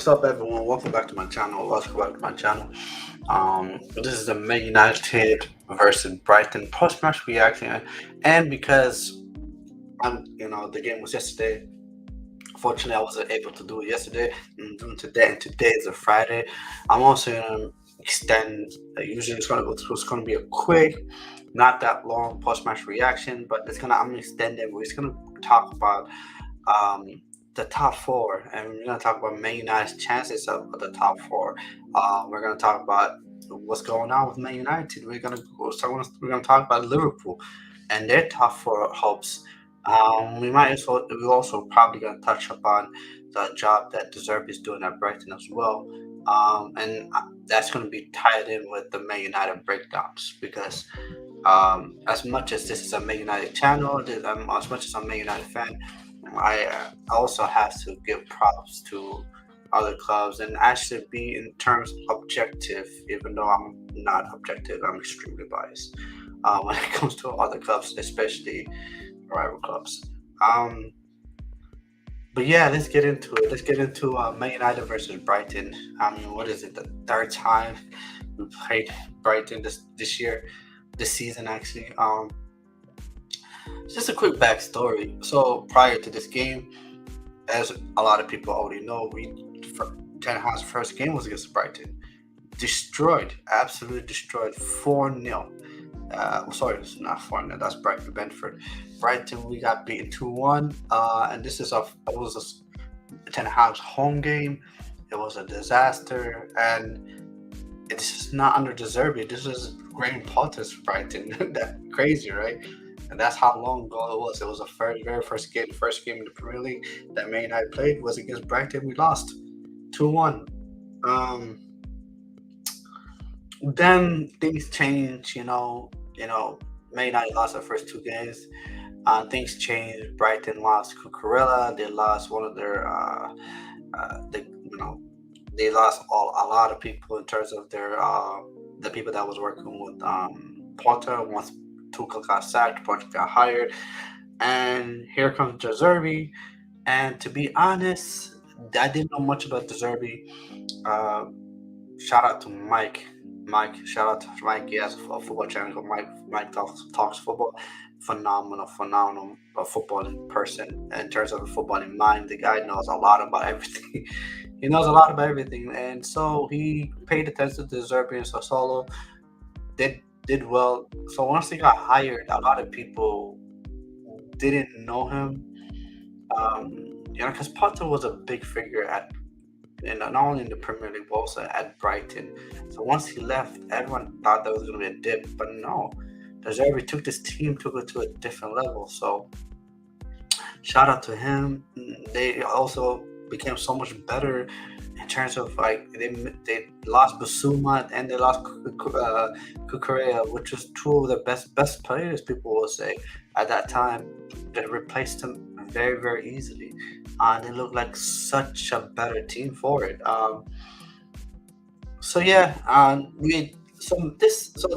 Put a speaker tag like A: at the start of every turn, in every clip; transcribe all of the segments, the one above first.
A: What's up, everyone? Welcome back to my channel. This is the Man United versus Brighton post-match reaction, and because the game was yesterday. Fortunately, I wasn't able to do it yesterday. I'm doing today, and today is a Friday. I'm also gonna extend. Usually, it's gonna be a quick, not that long post-match reaction, but I'm gonna extend it. We're just gonna talk about um, the top four, and we're going to talk about Man United's chances of the top four. We're going to talk about what's going on with Man United. We're going to talk about Liverpool and their top four hopes. We're also probably going to touch upon the job that De Zerbi is doing at Brighton as well. And that's going to be tied in with the Man United breakdowns because as much as this is a Man United channel, as much as I'm a Man United fan, I also have to give props to other clubs and actually be in terms objective, even though I'm not objective, I'm extremely biased when it comes to other clubs, especially rival clubs. Um, but yeah, let's get into it. Let's get into Man United versus Brighton. I mean, what is it? The third time we played Brighton this year, this season actually. Just a quick backstory. So prior to this game, as a lot of people already know, Ten Hag's first game was against Brighton. Destroyed, absolutely destroyed, 4-0. Sorry, it's not 4-0. That's Brighton Brentford. Brighton, we got beaten 2-1. And it was Ten Hag's home game. It was a disaster, and it's just not under De Zerbi. This is Graham Potter's Brighton. That's crazy, right? And that's how long ago it was. It was the very first game in the Premier League that Man United played was against Brighton. We lost 2-1. Then things changed. Man United lost their first two games. Things changed. Brighton lost Cucurella. They lost one of their. They, they lost a lot of people in terms of their the people that was working with Potter once Tuchel got sacked, Potter got hired, and here comes De Zerbi. And to be honest, I didn't know much about De Zerbi. Uh, Shout out to Mike. Shout out to Mike. He has a football channel called Mike talks football. Phenomenal footballing person in terms of a footballing mind. The guy knows a lot about everything. He knows a lot about everything, and so he paid attention to Zerbi and Sassuolo. Did well. So once he got hired, a lot of people didn't know him. Because Potter was a big figure not only in the Premier League but also at Brighton. So once he left, everyone thought there was going to be a dip, but no. De Zerbi took this team, took it to a different level. So shout out to him. They also became so much better in terms of they lost Basuma and they lost Cucurella, which was two of the best players, people will say, at that time. They replaced him very easily. They looked like such a better team for it.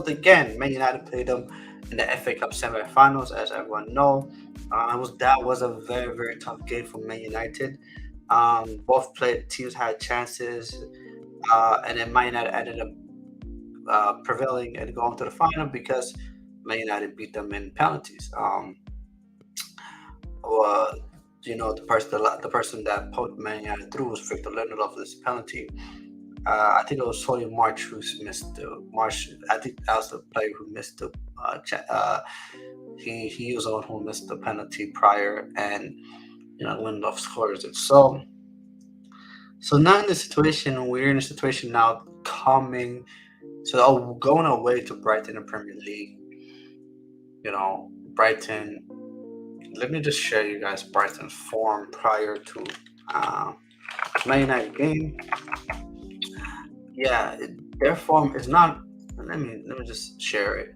A: Again, Man United played them in the FA Cup semi-finals, as everyone know. That was a very tough game for Man United. Both teams had chances, and then Man United ended up prevailing and going to the final because Man United beat them in penalties. The person that put Man United through was Victor Lindelof for this penalty. I think it was Solly March who missed March. I think that was the player who missed the. He was the one who missed the penalty prior, and Lindelof scores it. So now we're in a situation now going away to Brighton in Premier League. Brighton. Let me just share you guys Brighton's form prior to Man United game. Yeah, Their form is not. Let me just share it.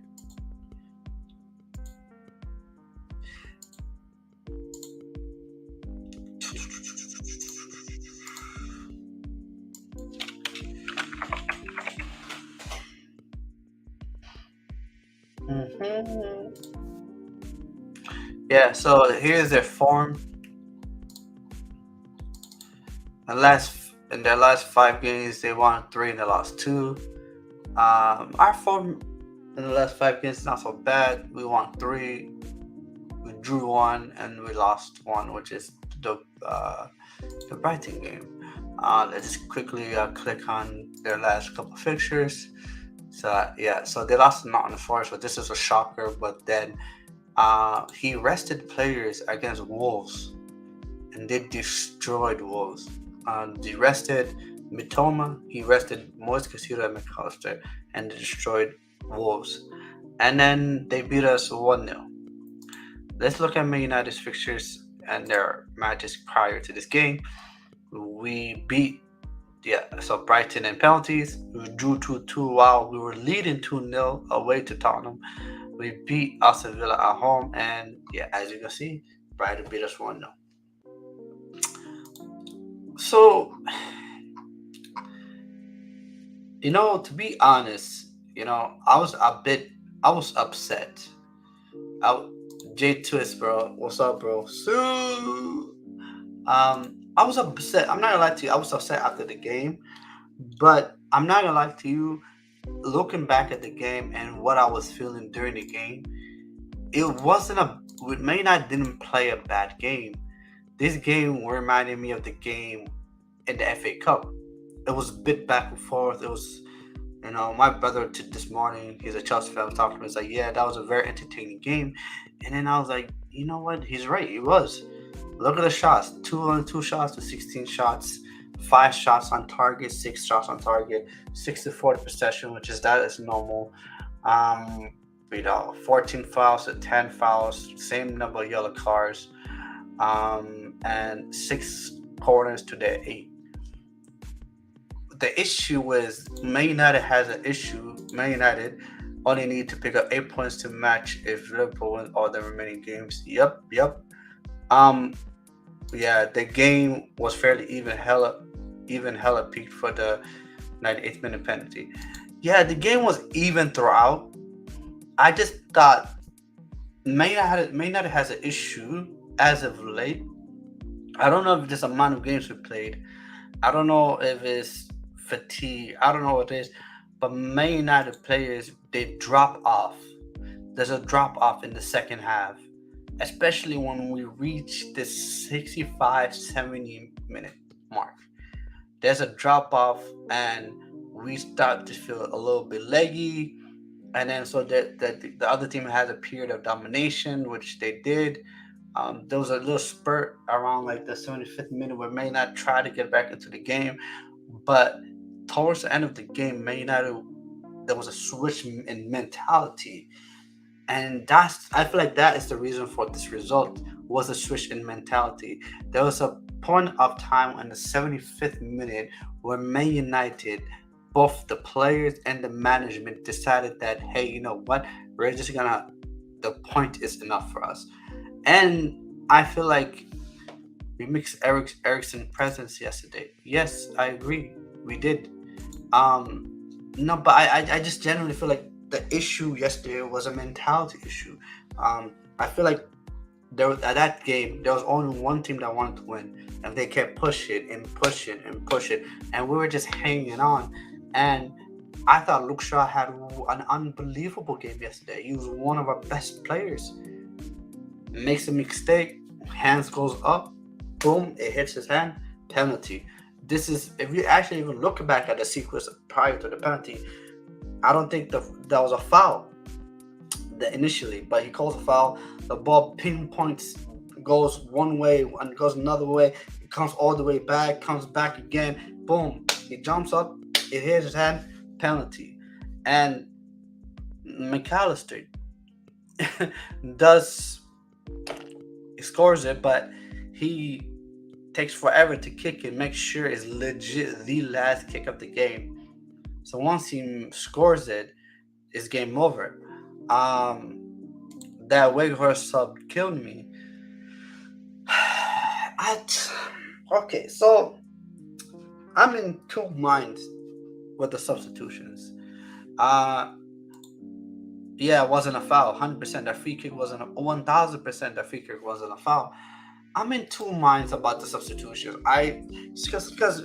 A: Mhm. Yeah, so here's their form. In their last 5 games, they won three and they lost two. Our form in the last 5 games is not so bad. We won three, we drew one, and we lost one, which is the Brighton game. Let's just quickly click on their last couple of fixtures. So yeah, so they lost to Nottingham Forest, but this is a shocker. But then he rested players against Wolves, and they destroyed Wolves. They rested Mitoma, he rested Moise Casido and McAllister, and they destroyed Wolves. And then they beat us 1-0. Let's look at Man United's fixtures and their matches prior to this game. We beat so Brighton in penalties. We drew 2-2 while we were leading 2-0 away to Tottenham. We beat Aston Villa at home, and yeah, as you can see, Brighton beat us 1-0. So, to be honest, I was upset. I, J Twist, bro, what's up, bro? So, I was upset. I'm not gonna lie to you. I was upset after the game, but I'm not gonna lie to you. Looking back at the game and what I was feeling during the game, it wasn't a. We may not didn't play a bad game. This game reminded me of the game in the FA Cup. It was a bit back and forth. It was, my brother this morning, he's a Chelsea fan, was talking to me. He's like, yeah, that was a very entertaining game. And then I was like, you know what? He's right. It was. Look at the shots. 2 on 2 shots to 16 shots. 5 shots on target, 6 shots on target, 60-40 possession, which is normal. 14 fouls to 10 fouls, same number of yellow cards, and 6 corners to their 8. The issue is Man United has an issue. Man United only need to pick up 8 points to match if Liverpool win all the remaining games. Yep. Um, yeah, the game was fairly hella peaked for the 98th minute penalty. Yeah, the game was even throughout. I just thought Man United has an issue as of late. I don't know if it's just the amount of games we played. I don't know if it's fatigue. I don't know what it is. But Man United players, they drop off. There's a drop off in the second half, especially when we reach the 65-70 minute mark. There's a drop off, and we start to feel a little bit leggy. And then so that the other team has a period of domination, which they did. There was a little spurt around like the 75th minute where Man United tried to get back into the game, but towards the end of the game, Man United, there was a switch in mentality, and I feel like that is the reason for this result, was a switch in mentality. There was a point of time in the 75th minute where Man United, both the players and the management, decided that, hey, you know what, we're just gonna, the point is enough for us. And I feel like we mixed Eriksen presence yesterday. Yes, I agree, we did. No, but I just genuinely feel like the issue yesterday was a mentality issue. I feel like at that game there was only one team that wanted to win, and they kept pushing and pushing and pushing, and we were just hanging on. And I thought Luke Shaw had an unbelievable game yesterday. He was one of our best players. Makes a mistake, hands goes up, boom, it hits his hand, penalty. This is, if you actually even look back at the sequence prior to the penalty, I don't think that was a foul initially, but he calls a foul. The ball pinpoints, goes one way and goes another way. It comes all the way back, comes back again. Boom! He jumps up. It hits his hand. Penalty. And McAllister scores it, but he takes forever to kick it. Make sure it's legit the last kick of the game. So once he scores it, it's game over. That Weghorst sub killed me. I, okay, so I'm in two minds with the substitutions. Uh, yeah, it wasn't a foul. 100% that free kick wasn't a 1000% that free kick wasn't a foul. I'm in two minds about the substitutions. Because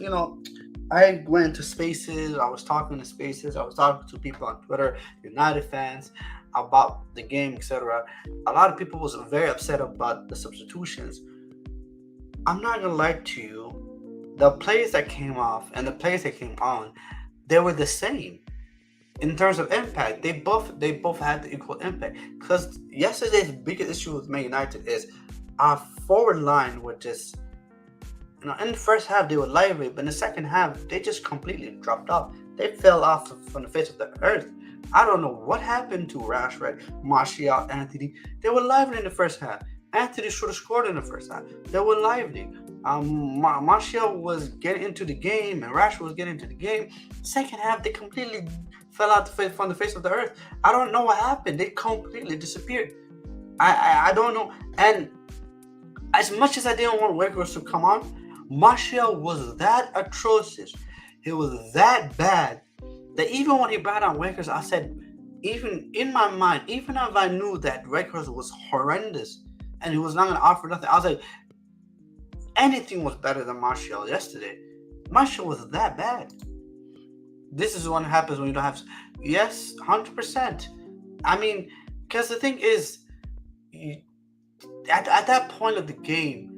A: I went to spaces. I was talking to spaces. I was talking to people on Twitter, United fans, about the game, etc. A lot of people was very upset about the substitutions. I'm not gonna lie to you. The players that came off and the players that came on, they were the same in terms of impact. They both had the equal impact. Because yesterday's biggest issue with Man United is our forward line were just, in the first half they were lively, but in the second half they just completely dropped off. They fell off from the face of the earth. I don't know what happened to Rashford, Martial, Anthony. They were lively in the first half. Anthony should have scored in the first half. They were lively. Martial was getting into the game, and Rashford was getting into the game. Second half, they completely fell out from the face of the earth. I don't know what happened. They completely disappeared. I don't know. And as much as I didn't want Weghorst to come on, Martial was that atrocious. He was that bad that even when he brought on Weghorst, I said, even in my mind, even if I knew that Weghorst was horrendous and he was not going to offer nothing, I was like, anything was better than Martial yesterday. Martial was that bad. This is what happens when you don't have. Yes, 100%. I mean, because the thing is, at that point of the game,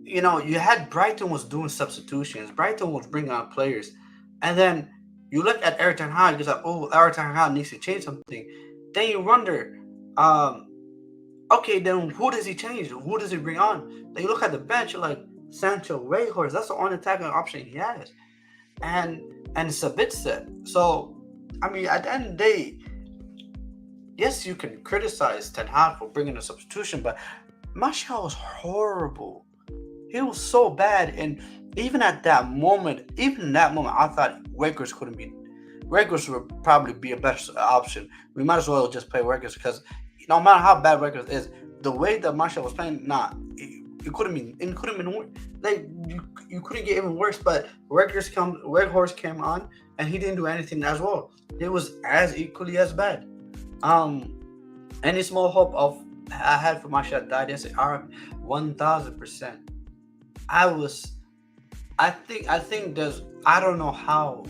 A: you had Brighton was doing substitutions. Brighton was bringing on players. And then you look at Eric Ten Hag, you're like, oh, Eric Ten Hag needs to change something. Then you wonder, okay, then who does he change? Who does he bring on? Then you look at the bench, you're like, Sancho, Weghorst, that's the only attacking option he has. And Sabitzer. So, I mean, at the end of the day, yes, you can criticize Ten Hag for bringing a substitution, but Martial was horrible. He was so bad, and even at that moment, I thought Weghorst would probably be a better option. We might as well just play Weghorst because no matter how bad Weghorst is, the way that Martial was playing, it couldn't been worse. Like you couldn't get even worse. But Weghorst came on, and he didn't do anything as well. It was as equally as bad. Any small hope I had for Martial died yesterday. 1000%. I think I don't know how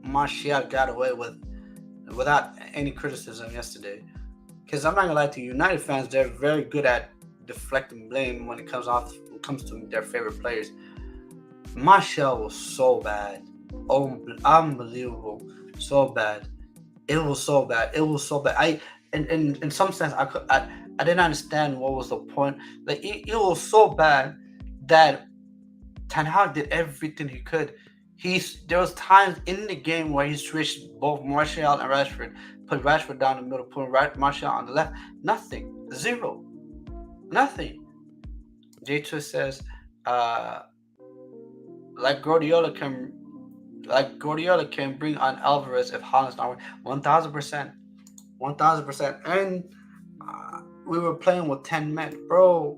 A: Martial got away without any criticism yesterday. Because I'm not gonna lie to you, United fans, they're very good at deflecting blame when it comes to their favorite players. Martial was so bad, unbelievable, so bad. It was so bad. In some sense, I didn't understand what was the point. Like it was so bad that Ten Hag did everything he could. There was times in the game where he switched both Martial and Rashford, put Rashford down the middle, put Martial on the left. Nothing, zero, nothing. J Twist says, like Guardiola can bring on Alvarez if Haaland's not 1000%, 1000%. And we were playing with 10 men, bro.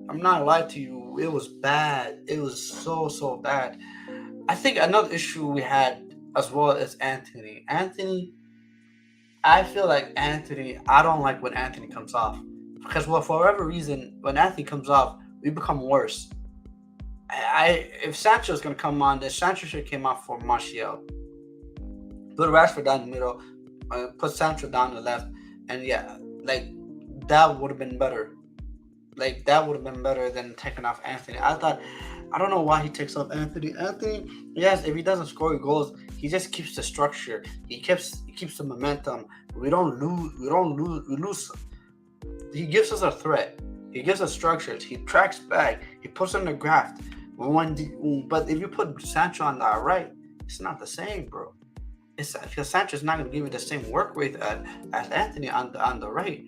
A: I'm not gonna lie to you. It was bad. It was so bad. I think another issue we had as well is Anthony. I feel like Anthony. I don't like when Anthony comes off because, well, for whatever reason, when Anthony comes off, we become worse. If Sancho's gonna come on, then Sancho should have came off for Martial. Put Rashford down the middle, put Sancho down the left, and yeah, like that would have been better. Like that would have been better than taking off Anthony. I don't know why he takes off Anthony. Anthony, yes, if he doesn't score goals, he just keeps the structure. He keeps the momentum. We don't lose. We lose. He gives us a threat. He gives us structures. He tracks back. He puts in the graft. But if you put Sancho on the right, it's not the same, bro. It's because Sancho's not going to give you the same work rate as Anthony on the right.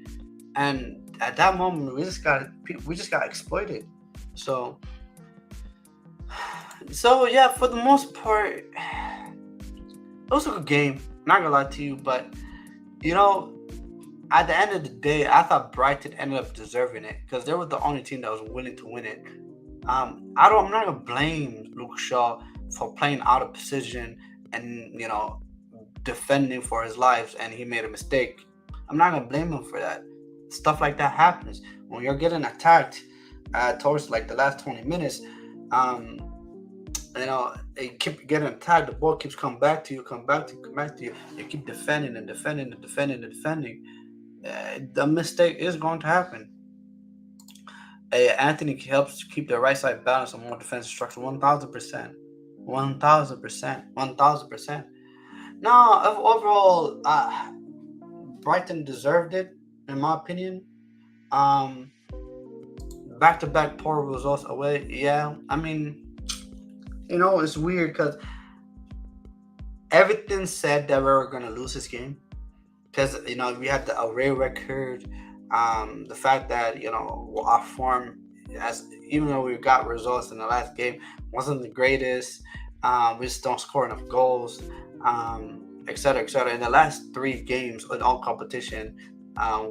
A: And at that moment, we just got exploited. So yeah, for the most part, It was a good game. Not gonna lie to you, but you know, at the end of the day, I thought Brighton ended up deserving it because they were the only team that was willing to win it. I'm not gonna blame Luke Shaw for playing out of position and defending for his lives, and he made a mistake. I'm not gonna blame him for that. Stuff like that happens when you're getting attacked towards like the last 20 minutes. Um, you keep getting attacked. The ball keeps coming back to you, come back to you, come back to you. You keep defending and defending and defending and defending. The mistake is going to happen. Anthony helps keep the right side balance on more defensive structure. 1,000%, 1,000%, 1,000%. No, overall, Brighton deserved it, in my opinion. Um, Back to back poor results away. Yeah, I mean, it's weird because everything said that we were gonna lose this game because we had the away record. The fact that our form, as even though we got results in the last game, wasn't the greatest. We just don't score enough goals, et cetera, et cetera. In the last three games in all competition,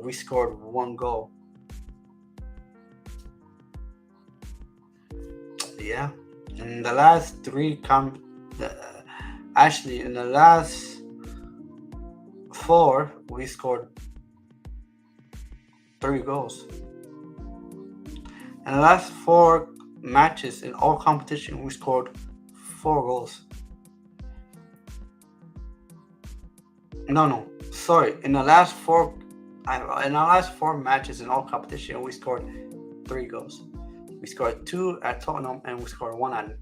A: we scored one goal. Yeah, in the last actually in the last four, we scored three goals. In the last four matches in all competition, we scored four goals. No, no, sorry. In the last four matches in all competition, we scored three goals. We scored two at Tottenham and we scored one at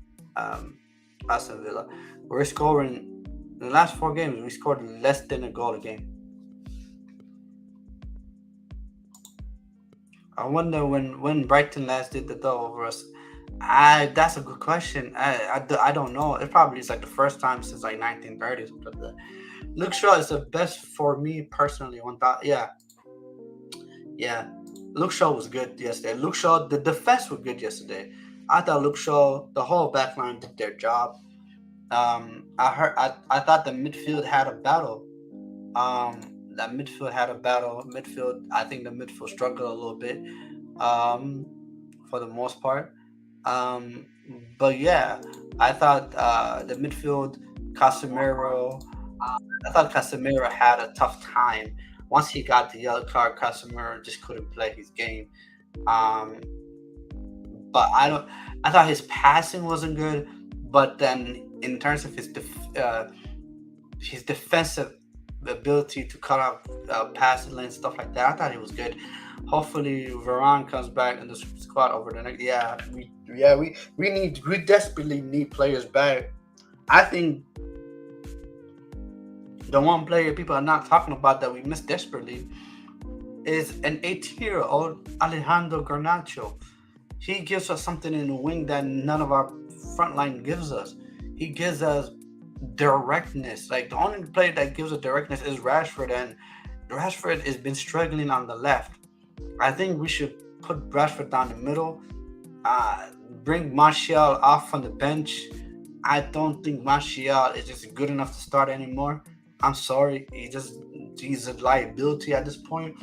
A: Aston Villa. We're scoring in the last four games. We scored less than a goal a game. I wonder when Brighton last did the double over us. That's a good question. I don't know. It probably is like the first time since like 1930s. Luke Shaw is the best for me personally. One thought, yeah, yeah. Luke Shaw was good yesterday. Luke Shaw, the defense was good yesterday. I thought Luke Shaw, the whole back line did their job. I thought the midfield had a battle. That midfield had a battle. Midfield, I think the midfield struggled a little bit, um, for the most part. Um, but yeah, I thought the midfield, Casemiro. I thought Casemiro had a tough time. Once he got the yellow card, Casemiro just couldn't play his game. Um, but I don't. I thought his passing wasn't good. But then, in terms of his defensive ability to cut off passing lanes, stuff like that, I thought he was good. Hopefully, Varane comes back in the squad over the next. We desperately need players back. I think the one player people are not talking about that we miss desperately is an 18-year-old Alejandro Garnacho. He gives us something in the wing that none of our front line gives us. He gives us directness. Like the only player that gives us directness is Rashford, and Rashford has been struggling on the left. I think we should put Rashford down the middle, uh, bring Martial off from the bench. I don't think Martial is just good enough to start anymore. I'm sorry, he's a liability at this point.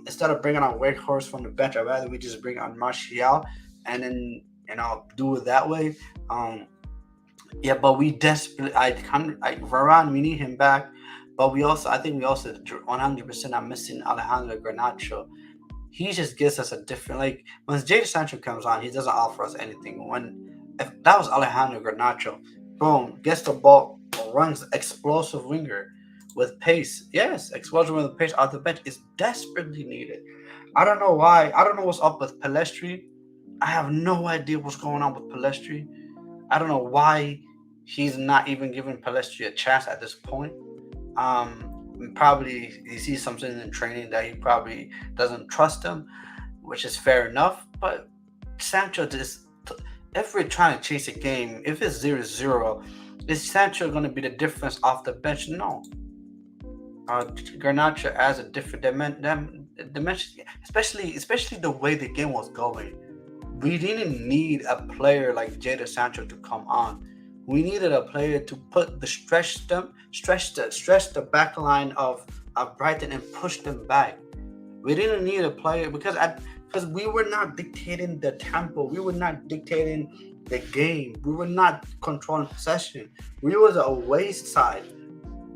A: Instead of bringing on Wakehorse from the bench, I'd rather we just bring on Martial and then do it that way. Um, yeah, but we desperately, Varane, we need him back. But I think we also 100% are missing Alejandro Garnacho. He just gives us a different, like when Jadon Sancho comes on, he doesn't offer us anything. If that was Alejandro Garnacho, boom, gets the ball, runs explosive winger with pace. Yes, explosive with pace off the bench is desperately needed. I don't know why. I don't know what's up with Palestri. I have no idea what's going on with Palestri. I don't know why he's not even giving Palestri a chance at this point. Probably he sees something in training that he probably doesn't trust him, which is fair enough. But Sancho just, if we're trying to chase a game, if it's 0-0, is Sancho going to be the difference off the bench? No. Garnacho adds a different dimension, especially the way the game was going. We didn't need a player like Jadon Sancho to come on. We needed a player to put the stretch the back line of Brighton and push them back. We didn't need a player because we were not dictating the tempo. We were not dictating the game. We were not controlling possession. We was a waste side.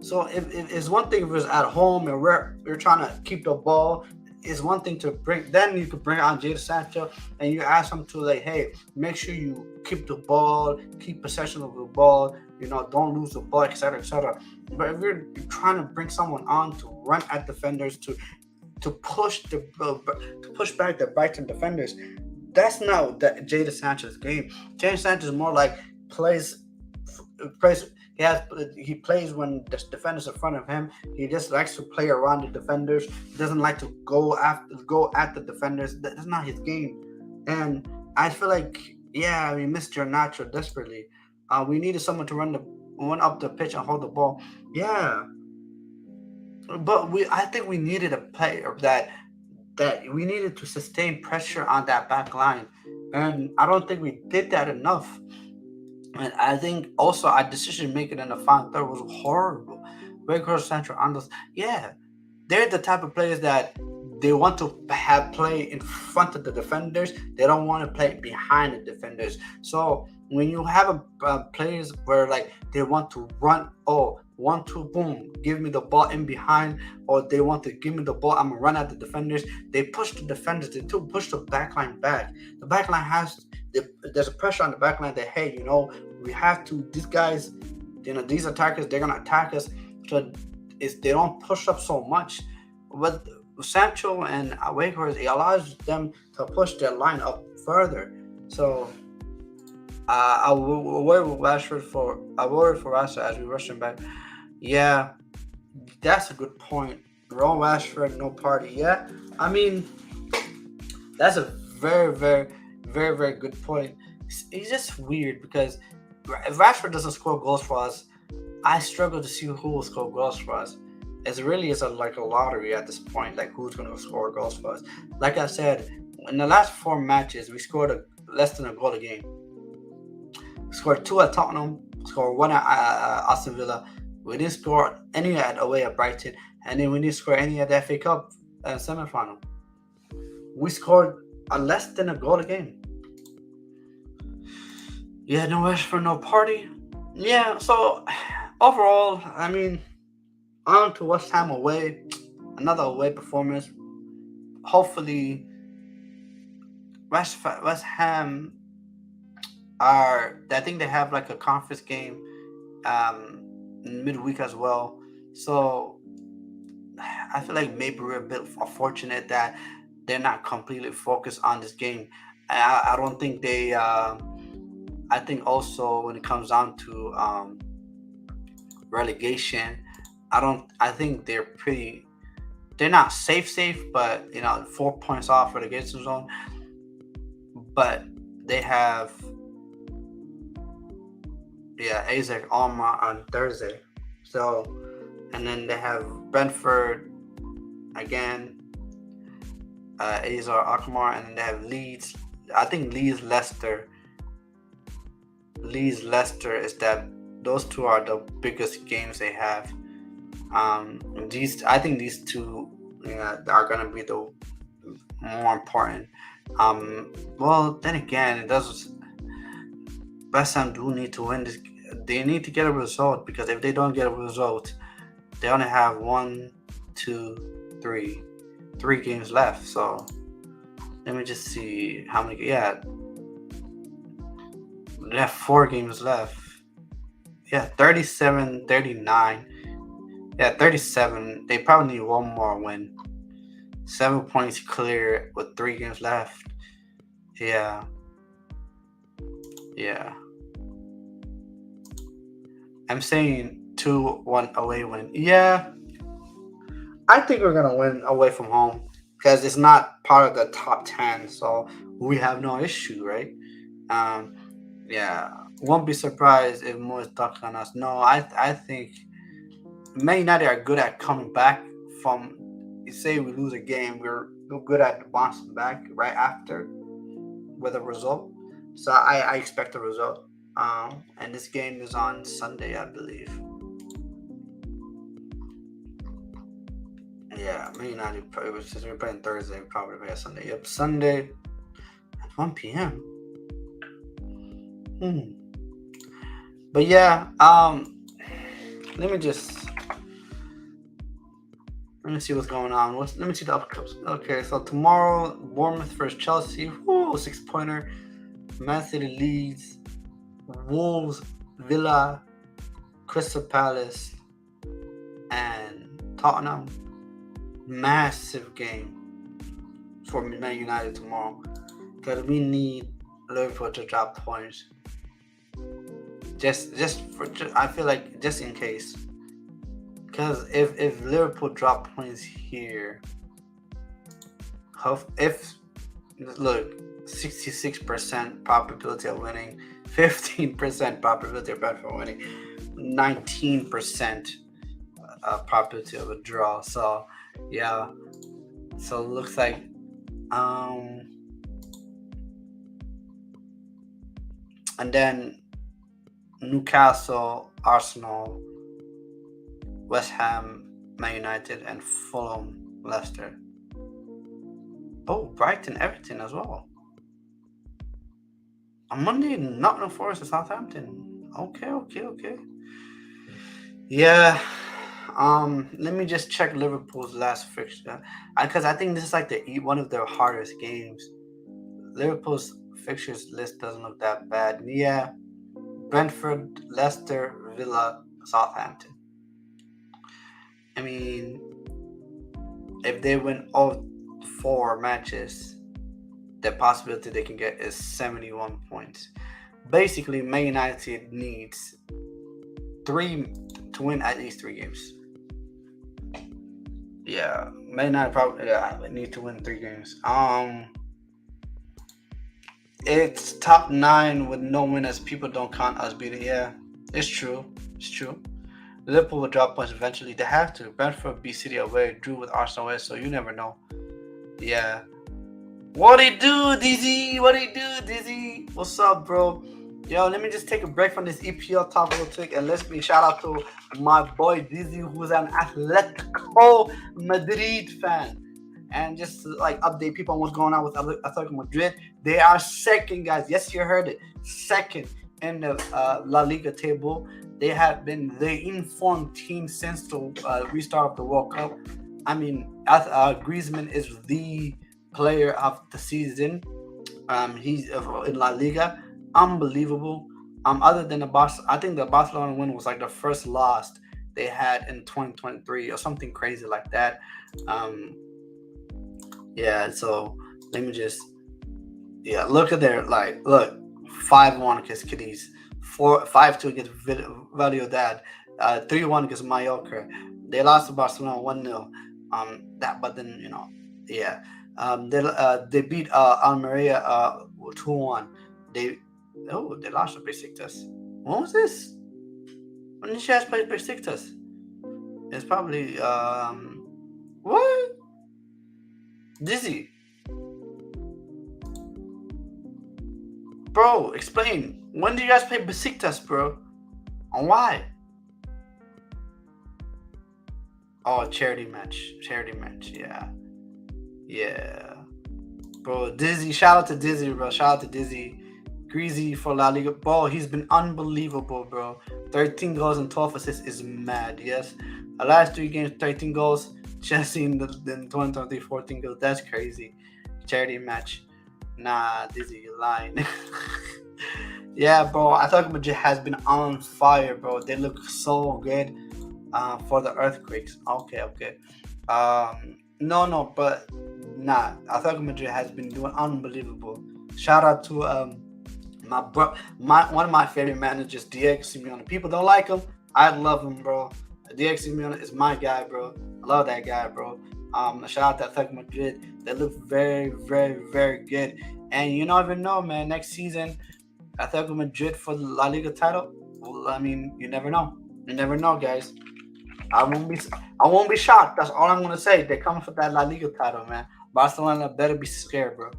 A: So if it's one thing if it's at home and we're trying to keep the ball, it's one thing to bring. Then you could bring on Jadon Sancho and you ask him to like, hey, make sure you keep the ball, keep possession of the ball. Don't lose the ball, etc., etc. But if you're trying to bring someone on to run at defenders to push back the Brighton defenders, that's not the Jadon Sancho's game. Jadon Sancho is more like plays plays he plays when the defenders in front of him. He just likes to play around the defenders. He doesn't like to go at the defenders. That's not his game. And I feel like we missed Nacho desperately. We needed someone to run up the pitch and hold the ball. Yeah, but I think we needed a player that we needed to sustain pressure on that back line, and I don't think we did that enough. And I think also our decision making in the final third was horrible. Weghorst, Central, Andos, yeah, they're the type of players that they want to have play in front of the defenders. They don't want to play behind the defenders. So when you have players where like they want to run, oh, 1-2, boom, give me the ball in behind, or they want to give me the ball, I'm gonna run at the defenders. They push the defenders. They do push the backline back. The backline there's a pressure on the backline that hey, we have to. These guys, these attackers, they're gonna attack us. So they don't push up so much. But Sancho and Weghorst, it allows them to push their line up further. So I will worry with Rashford as we rush him back. Yeah, that's a good point. Ron Rashford, no party. Yeah, I mean that's a very, very, very, very good point. It's just weird because if Rashford doesn't score goals for us, I struggle to see who will score goals for us. It really is like a lottery at this point, like who's going to score goals for us. Like I said, in the last 4 matches, we scored less than a goal a game. We scored 2 at Tottenham, scored 1 at Aston Villa. We didn't score any away at Brighton, and then we didn't score any at the FA Cup semi-final. We scored less than a goal a game. Yeah, no Rashford, no party. Yeah, so overall, I mean, on to West Ham away, another away performance. Hopefully, West Ham I think they have like a conference game midweek as well. So I feel like maybe we're a bit fortunate that they're not completely focused on this game. I don't think they. I think also when it comes down to relegation, I think they're pretty. They're not safe, but 4 points off relegation zone. But they have Isaac Alma on Thursday. So, and then they have Brentford again, Azar Akmar, and then they have Leeds. I think Leeds Leicester is that those two are the biggest games they have. I think these two are gonna be the more important. Well, then again, it does. West Ham do need to win this. They need to get a result because if they don't get a result, they only have 1, 2, 3 games left. So let me just see how many. Yeah, they have 4 games left. Yeah, 37, 39. Yeah, 37. They probably need one more win. 7 points clear with 3 games left. Yeah. I'm saying 2-1 away win. Yeah, I think we're gonna win away from home because it's not part of the top 10, so we have no issue, right? Um, yeah, won't be surprised if more is stuck on us. No, I think Man United are good at coming back from. You say we lose a game, we're good at bouncing back right after with a result. So I expect a result. And this game is on Sunday, I believe. Yeah, maybe not. It was since we're playing Thursday, we probably play Sunday. Yep, Sunday at 1 p.m. Hmm. But yeah, let me just let me see what's going on. Let me see the upcomes. Okay, so tomorrow, Bournemouth versus Chelsea. Woo, 6 pointer. Man City leads. Wolves, Villa, Crystal Palace, and Tottenham. Massive game for Man United tomorrow because we need Liverpool to drop points. I feel like just in case. Because if Liverpool drop points here, if look, 66% probability of winning, 15% probability of Brentford winning, 19% probability of a draw. So yeah, so it looks like um and then Newcastle, Arsenal, West Ham, Man United, and Fulham, Leicester. Oh, Brighton, Everton as well. On Monday, Nottingham Forest and Southampton. Okay. Yeah. Let me just check Liverpool's last fixture because I think this is like one of their hardest games. Liverpool's fixtures list doesn't look that bad. Yeah, Brentford, Leicester, Villa, Southampton. I mean, if they win all 4 matches, the possibility they can get is 71 points. Basically, Man United needs 3 to win at least 3 games. Yeah, Man United probably need to win 3 games. It's top 9 with no winners. People don't count us beating. Yeah, it's true. It's true. Liverpool will drop points eventually. They have to. Brentford beat City away, drew with Arsenal away, so you never know. Yeah. What do you do, Dizzy? What do you do, Dizzy? What's up, bro? Yo, let me just take a break from this EPL talk real quick and let's me shout out to my boy Dizzy, who's an Atletico Madrid fan. And just to, like update people on what's going on with Atletico Madrid, they are second, guys. Yes, you heard it, second in the La Liga table. They have been the informed team since the restart of the World Cup. I mean, Griezmann is the player of the season. He's in La Liga, unbelievable. Other than I think the Barcelona win was like the first loss they had in 2023 or something crazy like that. Yeah, so let me just look at their look 5-1 against Cadiz, 5-2 against Valladolid, 3-1 against Mallorca. They lost to Barcelona 1-0. But then yeah. They beat Almeria 2-1. They lost to Besiktas. When was this? When did you guys play Besiktas? It's probably what? Dizzy, bro, explain. When did you guys play Besiktas, bro? And why? Oh, charity match. Yeah, bro. Dizzy, shout out to Dizzy, bro. Shout out to Dizzy. Greasy for La Liga. Bro, he's been unbelievable, bro. 13 goals and 12 assists is mad, yes. The last 3 games, 13 goals. Chelsea in the 2023, 14 goals. That's crazy. Charity match. Nah, Dizzy, you lying. Yeah, bro. I thought Madrid has been on fire, bro. They look so good for the earthquakes. Okay. No, but nah. Atletico Madrid has been doing unbelievable. Shout out to one of my favorite managers, Diego Simeone. People don't like him. I love him, bro. Diego Simeone is my guy, bro. I love that guy, bro. Shout out to Atletico Madrid. They look very, very, very good. And you don't even know, man. Next season, Atletico Madrid for the La Liga title. Well, I mean, you never know. You never know, guys. I won't be shocked. That's all I'm gonna say. They're coming for that La Liga title, man. Barcelona better be scared, bro.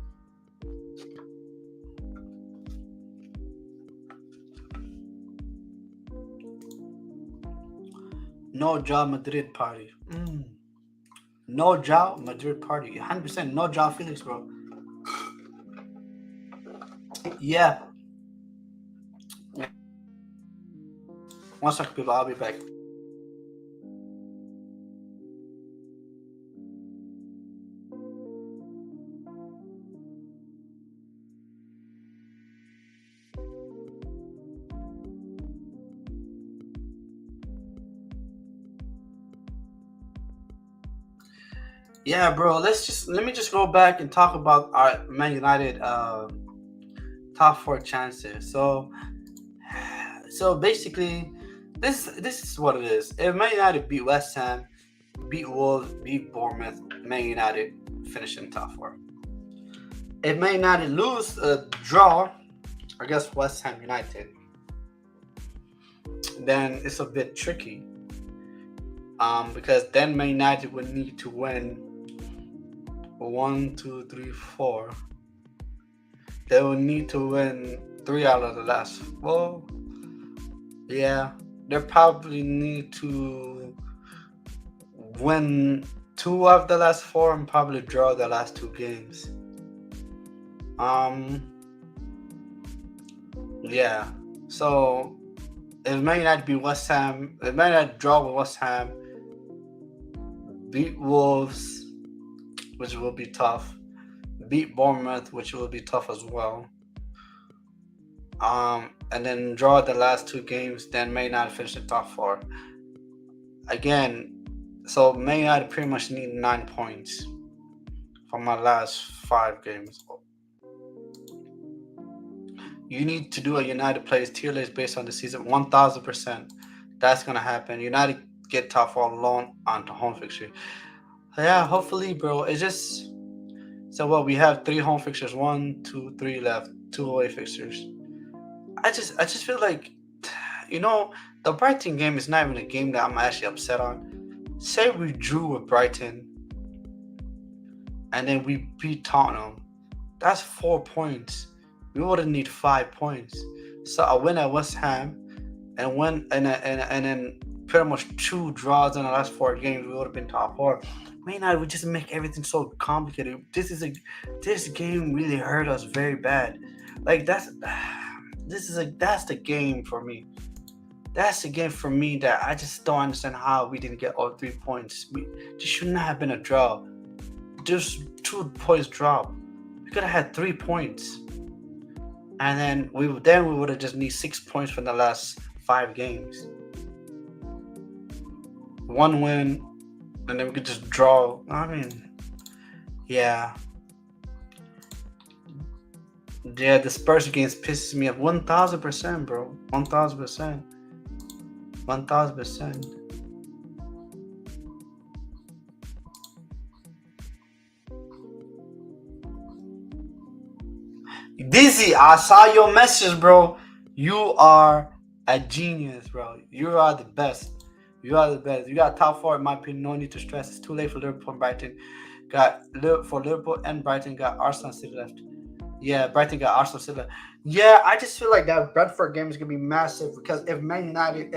A: No Joao Madrid party. No Joao Madrid party. 100% no Joao Felix, bro. Yeah. One second, people. I'll be back. Yeah, bro. Let me just go back and talk about our Man United top four chances. So basically, this is what it is. If Man United beat West Ham, beat Wolves, beat Bournemouth, Man United finish in top four. If Man United lose a draw against West Ham United, then it's a bit tricky. Because then Man United would need to win one, two, three, four. They will need to win three out of the last four. Yeah, they probably need to win two of the last four and probably draw the last two games. Um, yeah. So if Man United beat West Ham, if Man United draw with West Ham, beat Wolves, which will be tough, beat Bournemouth, which will be tough as well. And then draw the last two games, then Man United finish the top four. Again, so Man United pretty much need 9 points from my last five games. You need to do a United plays tier list based on the season 1000%. That's gonna happen. United get top four alone onto home fixture. Yeah, hopefully, bro. It's just so what we have three home fixtures, one, two, three left, two away fixtures. I just feel like the Brighton game is not even a game that I'm actually upset on. Say we drew with Brighton and then we beat Tottenham. That's 4 points. We would need 5 points. So I win at West Ham and win and then pretty much two draws in the last four games, we would have been top four. Man, I would just make everything so complicated. This game really hurt us very bad. Like that's the game for me. That's the game for me that I just don't understand how we didn't get all 3 points. This should not have been a draw. Just 2 points drop. We could have had 3 points, and then we would have just need 6 points from the last five games. One win, and then we could just draw. I mean, yeah. Yeah, the Spurs games pisses me off 1000%, bro. 1000%. 1000%. Dizzy, I saw your message, bro. You are a genius, bro. You are the best. You are the best. You got top four, in my opinion. No need to stress. It's too late for Liverpool and Brighton. For Liverpool and Brighton, got Arsenal City left. Yeah, Brighton got Arsenal City left. Yeah, I just feel like that Brentford game is gonna be massive because if Man United,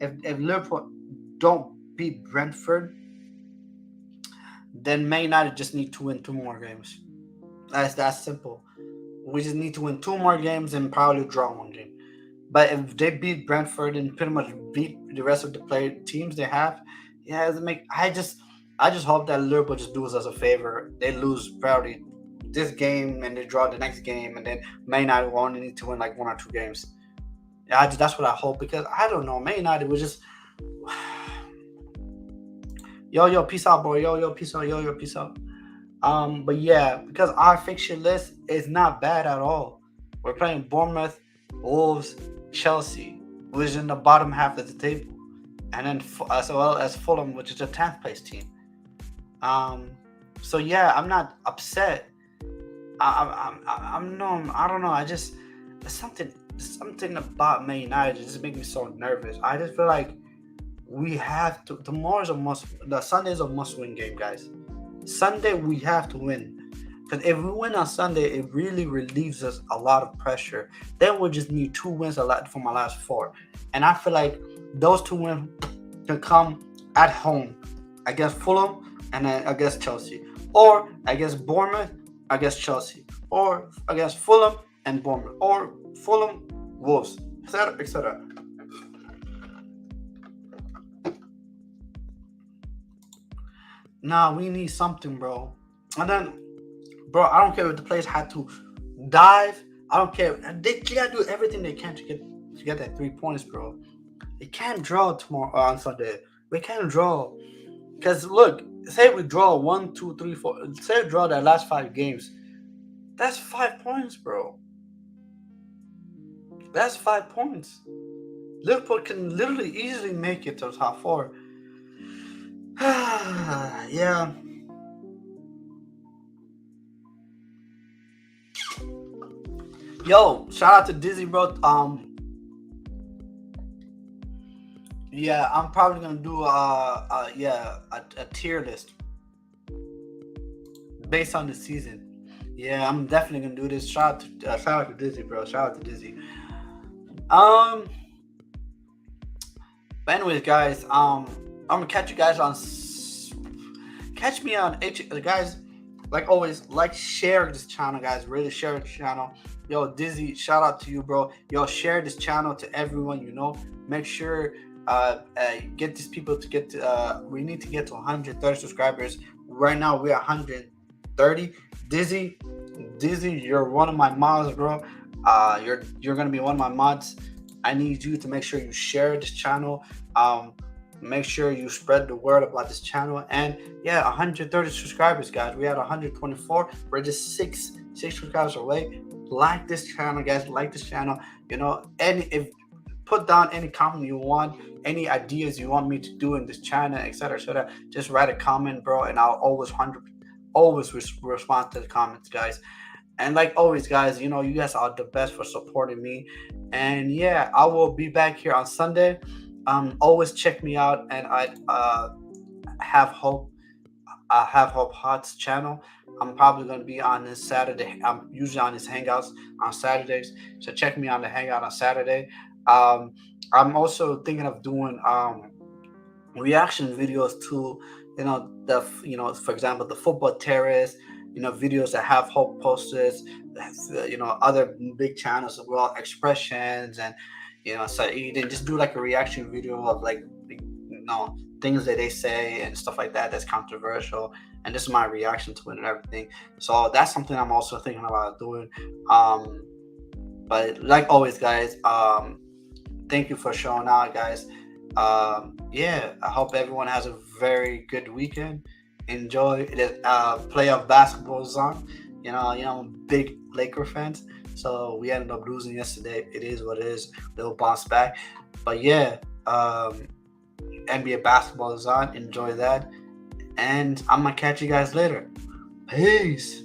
A: if Liverpool don't beat Brentford, then Man United just need to win two more games. That's that simple. We just need to win two more games and probably draw one game. But if they beat Brentford and pretty much beat the rest of the teams they have, yeah, it make I just hope that Liverpool just does us a favor. They lose probably this game and they draw the next game, and then Man United will only need to win like one or two games. Yeah, that's what I hope because I don't know. Man United was just yo, peace out, bro. Yo, peace out. Yo, peace out. But yeah, because our fixture list is not bad at all. We're playing Bournemouth, Wolves, Chelsea, which is in the bottom half of the table, and then as well as Fulham, which is a 10th place team. So yeah, I'm not upset. I'm no, I don't know. I just something about Man United just makes me so nervous. I just feel like we have to. The Sunday is a must-win game, guys. Sunday we have to win because if we win on Sunday, it really relieves us a lot of pressure. Then we'll just need two wins from our last four, and I feel like those two wins can come at home against Fulham and then against Chelsea, or against Bournemouth against Chelsea, or against Fulham and Bournemouth, or Fulham Wolves, etc., etc. Nah, we need something, bro. And then, bro, I don't care if the players had to dive. I don't care. And they gotta do everything they can to get that 3 points, bro. They can't draw tomorrow on Sunday. We can't draw because look, say we draw one, two, three, four. Say we draw that last 5 games. That's 5 points, bro. That's 5 points. Liverpool can literally easily make it to the top four. Yeah. Yo, shout out to Dizzy, bro. Yeah, I'm probably gonna do a tier list based on the season. Yeah, I'm definitely gonna do this. Shout out to Dizzy, bro. Shout out to Dizzy. Um, but anyways, guys, I'm gonna catch you guys on. Catch me on H. Guys, like always, like share this channel, guys. Really share the channel. Yo, Dizzy, shout out to you, bro. Yo, share this channel to everyone you know. Make sure get these people to get to. We need to get to 130 subscribers. Right now we're 130. Dizzy, you're one of my mods, bro. You're gonna be one of my mods. I need you to make sure you share this channel. Make sure you spread the word about this channel. And yeah, 130 subscribers, guys. We had 124. We're just six subscribers away. Like this channel, guys. Like this channel. You know, if put down any comment you want, any ideas you want me to do in this channel, etc., etc. Just write a comment, bro, and I'll always respond to the comments, guys. And like always, guys, you know, you guys are the best for supporting me. And yeah, I will be back here on Sunday. Always check me out, and have hope. I have Hope Hot's channel. I'm probably gonna be on this Saturday. I'm usually on his hangouts on Saturdays, so check me on the hangout on Saturday. Um, I'm also thinking of doing reaction videos to for example, the football terrorists, videos that have hope posters, other big channels as well, expressions, and so you can just do like a reaction video of like things that they say and stuff like that that's controversial, and this is my reaction to it and everything. So that's something I'm also thinking about doing. But like always, guys, thank you for showing out, guys. Yeah, I hope everyone has a very good weekend. Enjoy the playoff basketball is on. Big Laker fans, so we ended up losing yesterday. It is what it is. They'll bounce back, but yeah, NBA basketball is on. Enjoy that, and I'm gonna catch you guys later. Peace.